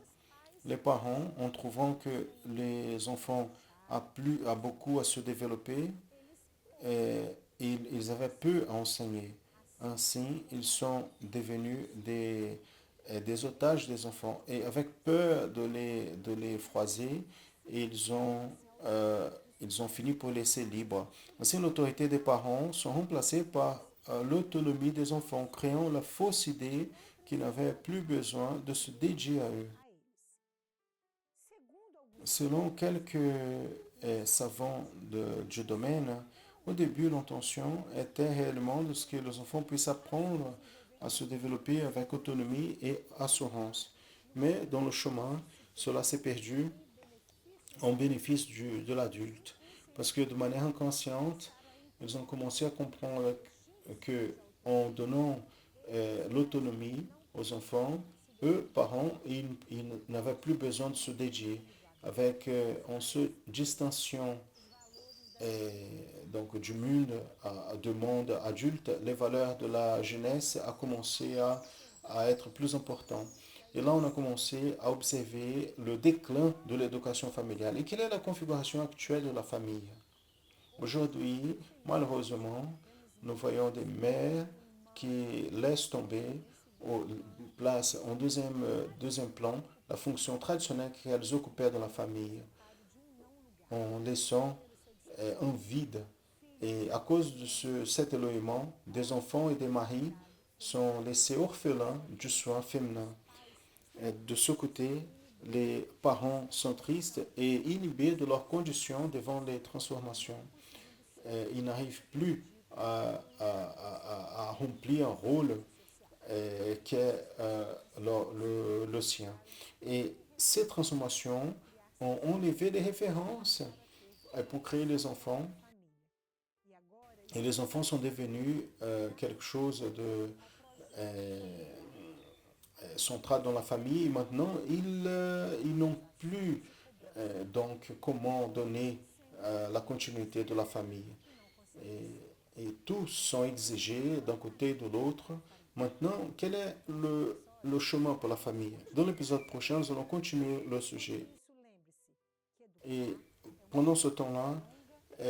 les parents, en trouvant que les enfants a beaucoup à se développer, et ils avaient peu à enseigner. Ainsi, ils sont devenus des otages des enfants. Et avec peur de les froisser, ils ont, euh, ils ont fini pour laisser libre. Ainsi, l'autorité des parents sont remplacées par l'autonomie des enfants, créant la fausse idée qu'ils n'avaient plus besoin de se dédier à eux. Selon quelques savants du domaine, au début, l'intention était réellement de ce que les enfants puissent apprendre à se développer avec autonomie et assurance. Mais dans le chemin, cela s'est perdu en bénéfice de l'adulte. Parce que de manière inconsciente, ils ont commencé à comprendre que en donnant l'autonomie aux enfants, eux, parents, ils n'avaient plus besoin de se dédier. En se distanciant donc du monde adulte, les valeurs de la jeunesse a commencé à être plus importantes. Et là, on a commencé à observer le déclin de l'éducation familiale. Et quelle est la configuration actuelle de la famille? Aujourd'hui, malheureusement, nous voyons des mères qui laissent tomber, placent en deuxième plan la fonction traditionnelle qu'elles occupaient dans la famille, en laissant un vide. Et à cause de cet éloignement, des enfants et des maris sont laissés orphelins du soin féminin. Et de ce côté, les parents sont tristes et inhibés de leurs conditions devant les transformations. Ils n'arrivent plus à remplir un rôle qui est le sien. Et ces transformations ont enlevé les références pour créer les enfants. Et les enfants sont devenus quelque chose de central dans la famille. Et maintenant, ils n'ont plus donc comment donner la continuité de la famille. Et tous sont exigés d'un côté et de l'autre. Maintenant, quel est le chemin pour la famille? Dans l'épisode prochain, nous allons continuer le sujet. Et pendant ce temps-là,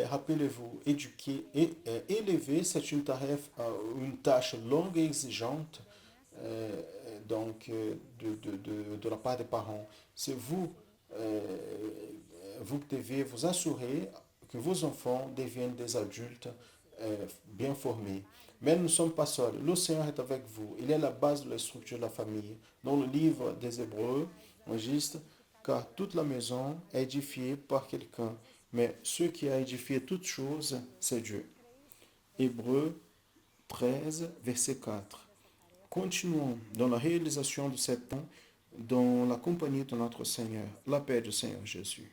rappelez-vous, éduquer et élever, c'est une tâche longue et exigeante de la part des parents. C'est vous, vous devez vous assurer que vos enfants deviennent des adultes bien formés. Mais nous ne sommes pas seuls. Le Seigneur est avec vous. Il est la base de la structure de la famille. Dans le livre des Hébreux, on registre car toute la maison est édifiée par quelqu'un. mais ceux qui a édifié toutes choses, c'est Dieu. Hébreux 13, verset 4. Continuons dans la réalisation de cet temps dans la compagnie de notre Seigneur, la paix du Seigneur Jésus.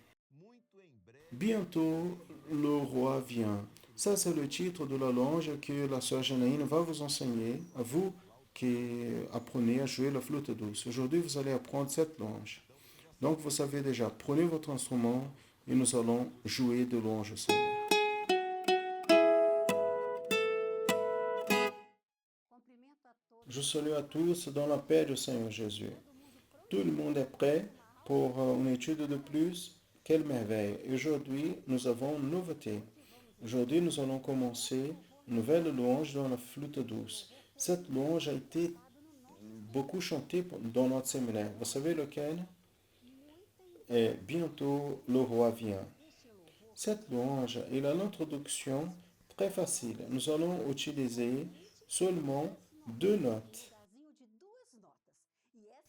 Bientôt, le roi vient. Ça, c'est le titre de la louange que la sœur Janaïne va vous enseigner, à vous qui apprenez à jouer la flûte douce. Aujourd'hui, vous allez apprendre cette louange. Donc, vous savez déjà, prenez votre instrument et nous allons jouer de louange au Seigneur. Je salue à tous dans la paix du Seigneur Jésus. Tout le monde est prêt pour une étude de plus. Quelle merveille! Aujourd'hui, nous avons une nouveauté. Aujourd'hui, nous allons commencer une nouvelle louange dans la flûte douce. Cette louange a été beaucoup chantée dans notre séminaire. Vous savez lequel? Et bientôt, le roi vient. Cette louange, il a l'introduction très facile. Nous allons utiliser seulement deux notes.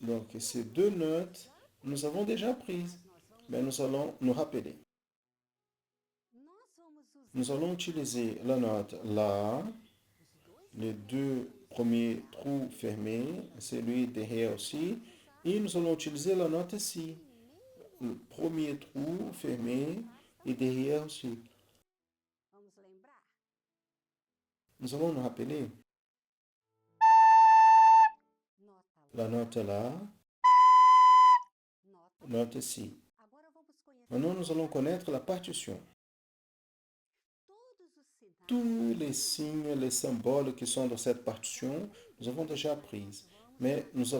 Donc, ces deux notes, nous avons déjà prises. Mais nous allons nous rappeler. Nous allons utiliser la note La, les deux premiers trous fermés, celui derrière aussi, et nous allons utiliser la note Si, le premier trou fermé et derrière aussi. Nous allons nous rappeler la note La, note Si. Maintenant, nous allons connaître la partition. Tous les signes, les symboles qui sont dans cette partition, nous avons déjà appris. Mais nous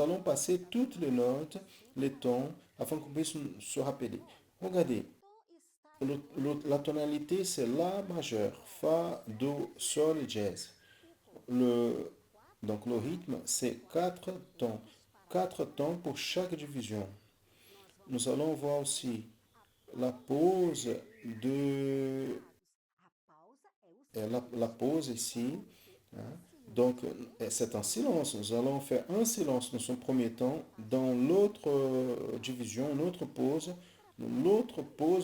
allons passer toutes les notes, les tons, afin qu'on puisse se rappeler. Regardez, la tonalité c'est La majeur, Fa, Do, Sol et Jazz. Donc le rythme c'est 4 tons. 4 tons pour chaque division. Nous allons voir aussi la pause de la pause ici. Hein. Donc, c'est un silence. Nous allons faire un silence dans son premier temps. Dans l'autre division, l'autre pause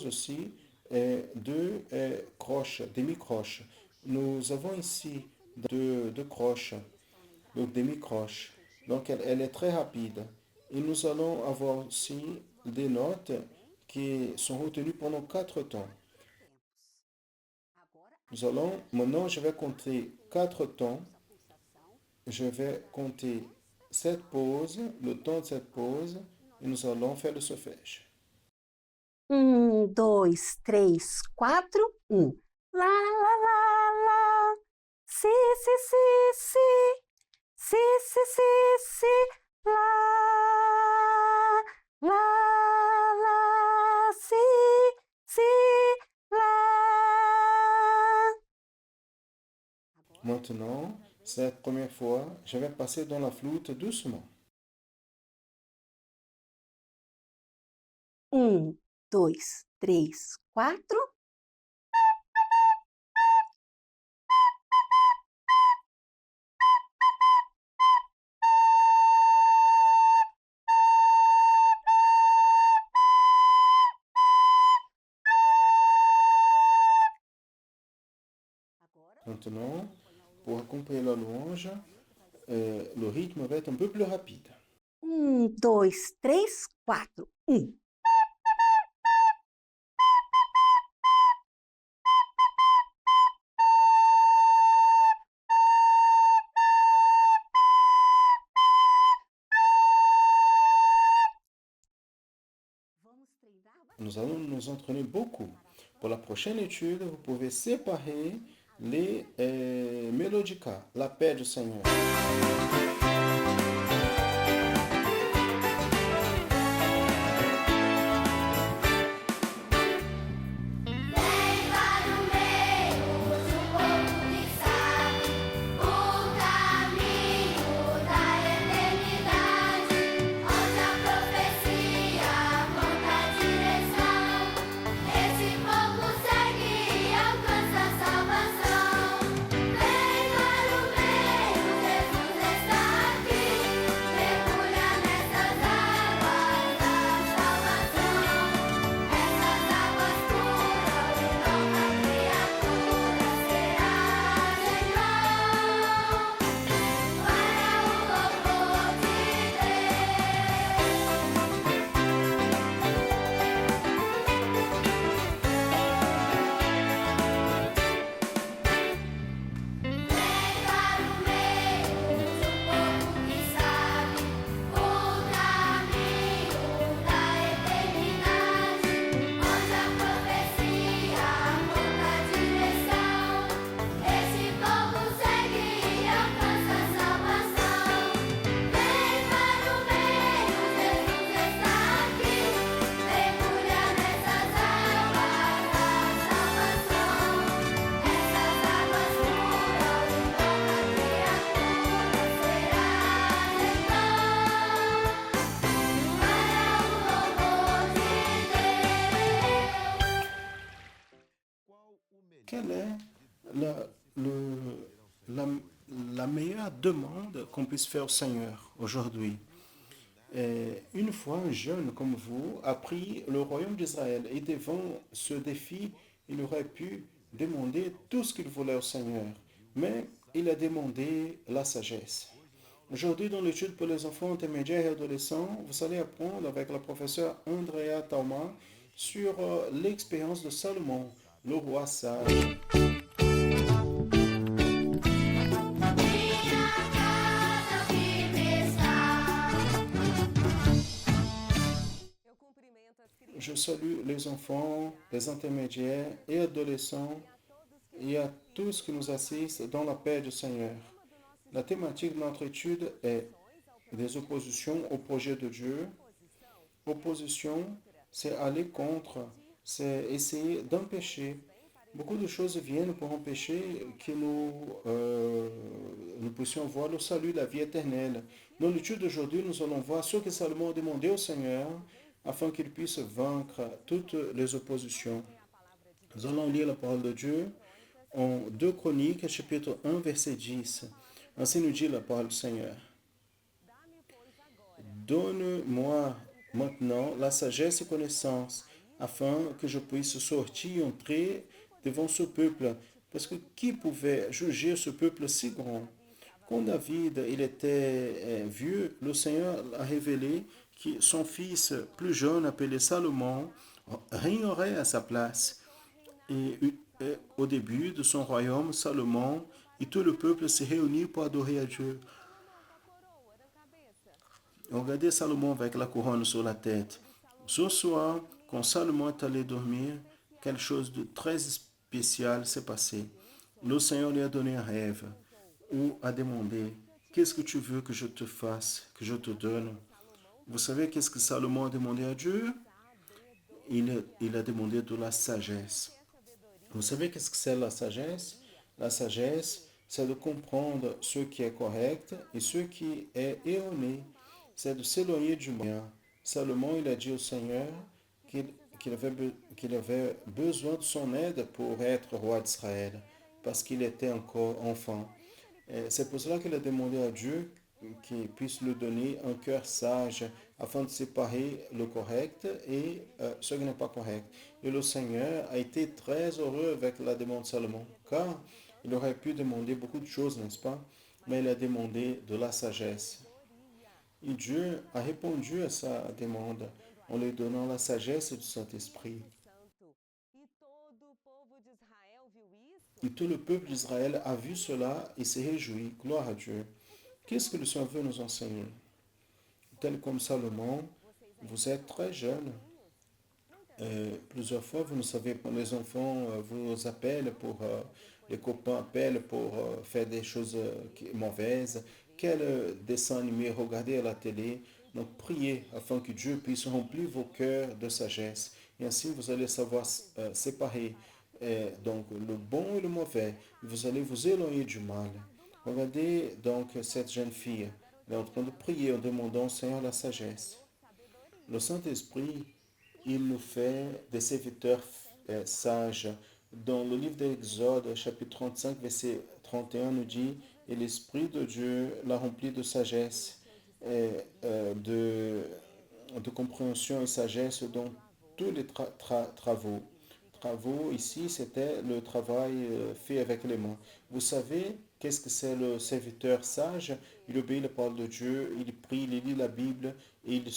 aussi est deux croches, demi-croches. Nous avons ici deux croches, donc demi-croches. Donc, elle est très rapide. Et nous allons avoir aussi des notes qui sont retenues pendant 4 temps. Maintenant, je vais compter 4 temps. Je vais compter cette pause, le temps de cette pause, et nous allons faire le solfège. 1, 2, 3, 4, 1. La, la, la, la. Si, si, si, si. Si, si, si, si. La, la, si, si, la. Maintenant, cette première fois, je vais passer dans la flûte doucement. 1, 2, 3, 4. Maintenant, pour accompagner la louange, le rythme va être un peu plus rapide. 1, 2, 3, 4, 1. Nous allons nous entraîner beaucoup. Pour la prochaine étude, vous pouvez séparer les mélodicas, la paix du Seigneur. Está Quelle est la, le- la, la meilleure demande qu'on puisse faire au Seigneur aujourd'hui? Et une fois un jeune comme vous a pris le royaume d'Israël et devant ce défi, il aurait pu demander tout ce qu'il voulait au Seigneur, mais il a demandé la sagesse. Aujourd'hui, dans l'étude pour les enfants intermédiaires et adolescents, vous allez apprendre avec la professeure Andrea Tauma sur l'expérience de Salomon, le roi sage. Je salue les enfants, les intermédiaires et adolescents et à tous qui nous assistent dans la paix du Seigneur. La thématique de notre étude est des oppositions au projet de Dieu. Opposition, c'est aller contre, c'est essayer d'empêcher. Beaucoup de choses viennent pour empêcher que nous puissions voir le salut, la vie éternelle. Dans l'étude d'aujourd'hui, nous allons voir ce que Salomon a demandé au Seigneur afin qu'il puisse vaincre toutes les oppositions. Nous allons lire la parole de Dieu en 2 Chroniques, chapitre 1, verset 10. Ainsi nous dit la parole du Seigneur. Donne-moi maintenant la sagesse et connaissance, afin que je puisse sortir et entrer devant ce peuple. Parce que qui pouvait juger ce peuple si grand? Quand David il était vieux, le Seigneur a révélé que son fils plus jeune, appelé Salomon, régnerait à sa place. Et au début de son royaume, Salomon et tout le peuple se réunit pour adorer à Dieu. Regardez Salomon avec la couronne sur la tête. Ce soir, quand Salomon est allé dormir, quelque chose de très spécial s'est passé. Le Seigneur lui a donné un rêve ou a demandé, qu'est-ce que tu veux que je te fasse, que je te donne? Vous savez qu'est-ce que Salomon a demandé à Dieu? Il a demandé de la sagesse. Vous savez qu'est-ce que c'est la sagesse? La sagesse, c'est de comprendre ce qui est correct et ce qui est erroné. C'est de s'éloigner du mal. Salomon, il a dit au Seigneur qu'il qu'il avait besoin de son aide pour être roi d'Israël, parce qu'il était encore enfant. C'est pour cela qu'il a demandé à Dieu qu'il puisse lui donner un cœur sage afin de séparer le correct et ce qui n'est pas correct. Et le Seigneur a été très heureux avec la demande de Salomon, car il aurait pu demander beaucoup de choses, n'est-ce pas? Mais il a demandé de la sagesse. Et Dieu a répondu à sa demande en lui donnant la sagesse du Saint-Esprit. Et tout le peuple d'Israël a vu cela et s'est réjoui. Gloire à Dieu. Qu'est-ce que le Seigneur veut nous enseigner? Tel comme Salomon, vous êtes très jeune. Plusieurs fois, vous ne savez pas, les enfants vous appellent pour, les copains appellent pour faire des choses mauvaises. Quel dessin animé regarder à la télé? Donc priez afin que Dieu puisse remplir vos cœurs de sagesse. Et ainsi, vous allez savoir séparer donc le bon et le mauvais. Vous allez vous éloigner du mal. Regardez donc cette jeune fille. Elle est en train de prier en demandant au Seigneur la sagesse. Le Saint-Esprit, il nous fait des serviteurs sages. Dans le livre d'Exode, chapitre 35, verset 31, nous dit, et l'Esprit de Dieu l'a rempli de sagesse, et, de compréhension et sagesse dans tous les travaux. Travaux, ici, c'était le travail fait avec les mains. Vous savez, qu'est-ce que c'est le serviteur sage? Il obéit la parole de Dieu, il prie, il lit la Bible, il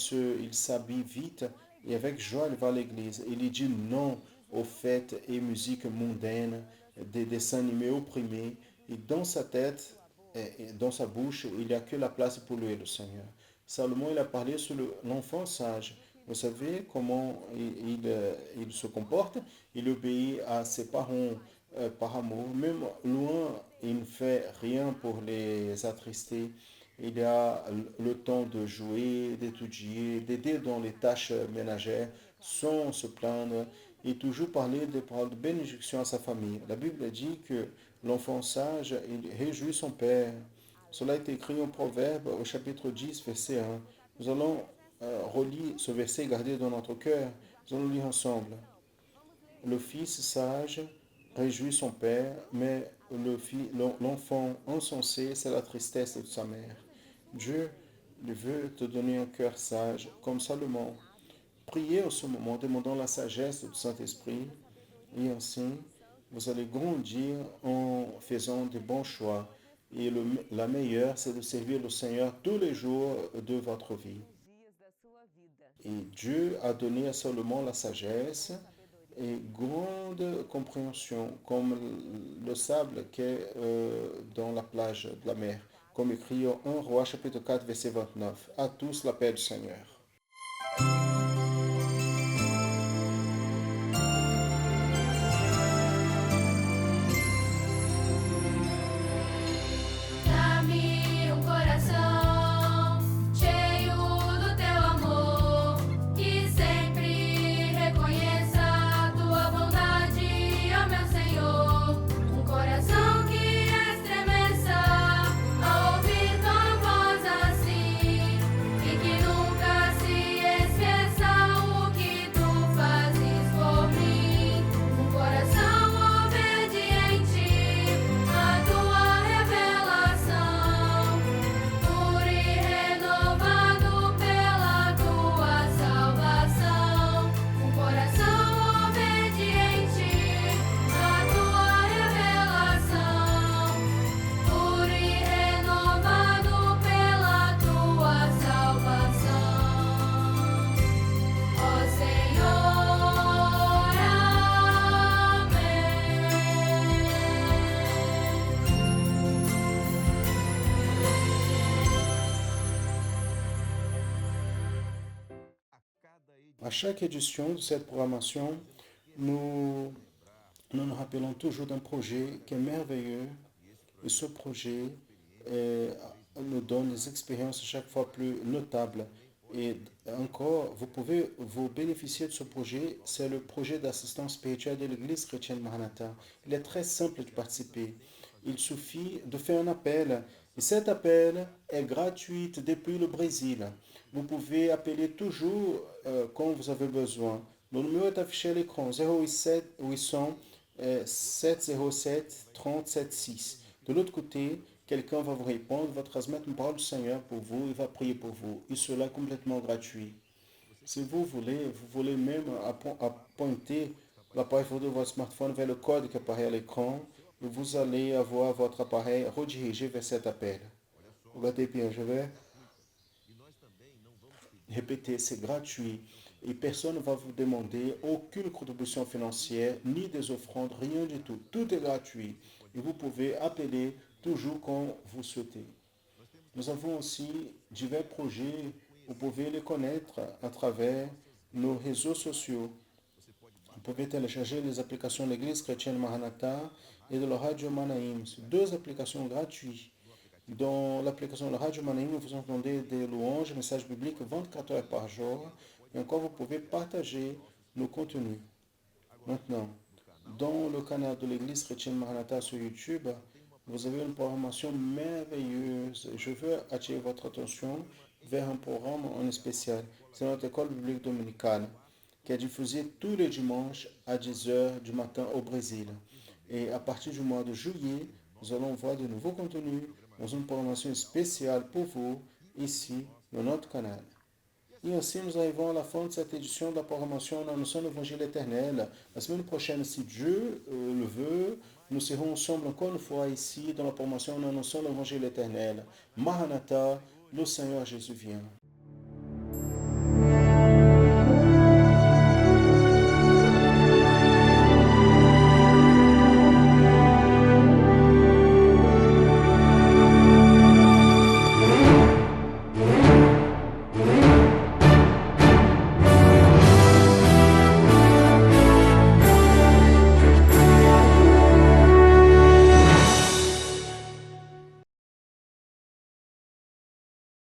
s'habille vite et avec joie, il va à l'église. Il dit non aux fêtes et musiques mondaines, des dessins animés opprimés. Et dans sa tête, et dans sa bouche, il n'y a que la place pour lui, le Seigneur. Salomon, il a parlé sur l'enfant sage. Vous savez comment il se comporte? Il obéit à ses parents par amour. Même loin, il ne fait rien pour les attrister. Il a le temps de jouer, d'étudier, d'aider dans les tâches ménagères sans se plaindre et toujours parler des paroles de bénédiction à sa famille. La Bible dit que l'enfant sage, il réjouit son père. Cela est écrit en Proverbe au chapitre 10, verset 1. Nous allons relire ce verset, garder dans notre cœur. Nous allons lire ensemble. Le fils sage réjouit son père, mais l'enfant insensé, c'est la tristesse de sa mère. Dieu veut te donner un cœur sage, comme Salomon. Priez en ce moment, demandant la sagesse du Saint-Esprit, et ainsi, vous allez grandir en faisant de bons choix. Et la meilleure, c'est de servir le Seigneur tous les jours de votre vie. Et Dieu a donné à Salomon la sagesse et grande compréhension, comme le sable qui est dans la plage de la mer, comme écrit en 1 Roi chapitre 4 verset 29. À tous la paix du Seigneur. Dá-me um coração cheio do teu amor, que sempre reconheça a tua bondade, ó meu Senhor. Um coração que estremeça ao ouvir tua voz assim, e que nunca se esqueça o que tu fazes por mim. Um coração obediente à tua revelação, puro e renovado pela tua salvação. Um coração obediente à tua revelação, puro e renovado pela tua salvação. Ó Senhor, amém. À chaque édition de cette programmation, nous nous rappelons toujours d'un projet qui est merveilleux. Et ce projet nous donne des expériences chaque fois plus notables. Et encore, vous pouvez vous bénéficier de ce projet. C'est le projet d'assistance spirituelle de l'Église chrétienne Maranatha. Il est très simple de participer. Il suffit de faire un appel. Et cet appel est gratuit depuis le Brésil. Vous pouvez appeler toujours quand vous avez besoin. Le numéro est affiché à l'écran 0800 707 376. De l'autre côté, quelqu'un va vous répondre, va transmettre une parole du Seigneur pour vous, il va prier pour vous. Et cela est complètement gratuit. Si vous voulez même appointer l'appareil photo de votre smartphone vers le code qui apparaît à l'écran, et vous allez avoir votre appareil redirigé vers cet appel. Regardez bien, je vais répéter, c'est gratuit. Et personne ne va vous demander aucune contribution financière, ni des offrandes, rien du tout. Tout est gratuit. Et vous pouvez appeler toujours quand vous souhaitez. Nous avons aussi divers projets. Vous pouvez les connaître à travers nos réseaux sociaux. Vous pouvez télécharger les applications de l'Église chrétienne Maranatha et de la Radio Manaim. C'est deux applications gratuites. Dans l'application de la Radio Manaim, vous entendez des louanges, messages bibliques 24 heures par jour. Et encore, vous pouvez partager nos contenus. Maintenant, dans le canal de l'Église chrétienne Maranatha sur YouTube, vous avez une programmation merveilleuse. Je veux attirer votre attention vers un programme en spécial. C'est notre école biblique dominicale qui est diffusée tous les dimanches à 10 heures du matin au Brésil. Et à partir du mois de juillet, nous allons voir de nouveaux contenus dans une programmation spéciale pour vous ici dans notre canal. Et ainsi, nous arrivons à la fin de cette édition de la programmation en annonçant l'Évangile éternel. La semaine prochaine, si Dieu le veut, nous serons ensemble encore une fois ici dans la programmation en annonçant l'Évangile éternel. Maranatha, le Seigneur Jésus vient.